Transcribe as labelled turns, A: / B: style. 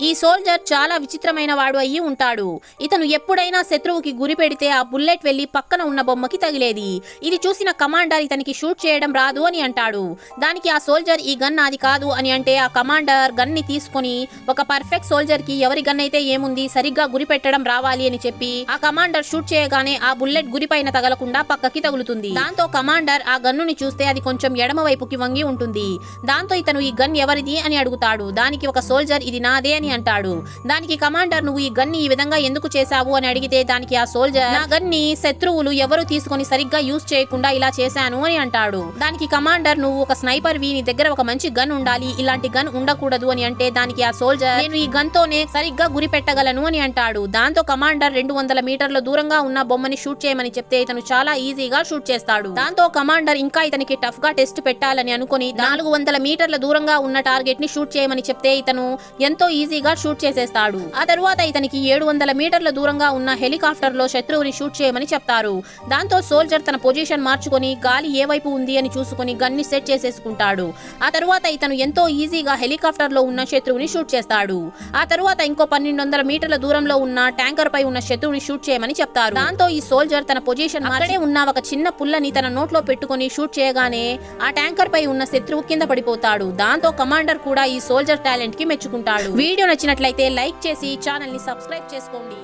A: ఈ సోల్జర్ చాలా విచిత్రమైన వాడు అయ్యి ఉంటాడు. ఇతను ఎప్పుడైనా శత్రువుకి గురి పెడితే ఆ బుల్లెట్ వెళ్లి పక్కన ఉన్న బొమ్మకి తగిలేది. ఇది చూసిన కమాండర్ ఇతనికి షూట్ చేయడం రాదు అని అంటాడు. దానికి ఆ సోల్జర్ ఈ గన్ నాది కాదు అని అంటే ఆ కమాండర్ గన్ ని తీసుకొని ఒక పర్ఫెక్ట్ సోల్జర్ కి ఎవరి గన్ అయితే ఏముంది సరిగ్గా గురి పెట్టడం రావాలి అని చెప్పి ఆ కమాండర్ షూట్ చేయగానే ఆ బుల్లెట్ గురి పైన తగలకుండా పక్కకి తగులుతుంది. దాంతో కమాండర్ ఆ గన్నుని చూస్తే అది కొంచెం ఎడమ వైపుకి వంగి ఉంటుంది. దాంతో ఇతను ఈ గన్ ఎవరిది అని అడుగుతాడు. దానికి ఒక సోల్జర్ ఇది నాదే అని అంటాడు. దానికి కమాండర్ నువ్వు ఈ గన్ ని ఈ విధంగా ఎందుకు చేశావు అని అడిగితే దానికి ఆ సోల్జర్ నా గన్ ని శత్రువులు ఎవరు తీసుకొని సరిగ్గా యూజ్ చేయకుండా ఇలా చేశాను అని అంటాడు. దానికి కమాండర్ నువ్వు ఒక స్నైపర్ వి, నీ దగ్గర ఒక మంచి గన్ ఉండాలి, ఇలాంటి గన్ ఉండకూడదు అని అంటే దానికి ఆ సోల్జర్ నేను ఈ గన్ తోనే సరిగ్గా గురి పెట్టగలను అని అంటాడు. దాంతో కమాండర్ 200 మీటర్ల దూరంగా ఉన్న బొమ్మని షూట్ చేయమని చెప్తే ఇతను చాలా ఈజీగా షూట్ చేస్తాడు. దాంతో కమాండర్ ఇంకా ఇతనికి టఫ్ గా టెస్ట్ పెట్టాలని అనుకుని 400 మీటర్ల దూరంగా ఉన్న టార్గెట్ ని షూట్ చేయమని చెప్తే ఇతను ఎంతో ఈజీగా షూట్ చేసేస్తాడు. ఆ తరువాత ఇతనికి 700 మీటర్ల దూరంగా ఉన్న హెలికాప్టర్ లో శత్రువుని షూట్ చేయమని చెప్తారు. దాంతో సోల్జర్ తన పొజిషన్ మార్చుకొని గాలి ఏ వైపు ఉంది అని చూసుకుని గన్ ని సెట్ చేసేసుకుంటాడు. ఆ తరువాత ఇతను ఎంతో ఈజీగా హెలికాప్టర్ లో ఉన్న శత్రువుని షూట్ చేస్తాడు. ఆ తరువాత ఇంకో 1200 మీటర్ల దూరంలో ఉన్న ట్యాంకర్ పై ఉన్న శత్రువుని షూట్ చేయమని చెప్తారు. దాంతో ఈ సోల్జర్ తన పొజిషన్ అక్కడే ఉన్న ఒక చిన్న పుల్లని తన నోట్లో పెట్టుకుని షూట్ చేయగానే ఆ ట్యాంకర్ పై ఉన్న శత్రువు కింద పడిపోతాడు. దాంతో కమాండర్ కూడా ఈ సోల్జర్ టాలెంట్ కి మెచ్చుకుంటాడు. వీడియో నచ్చినట్లయితే లైక్ చేసి ఛానల్ ని సబ్స్క్రైబ్ చేసుకోండి.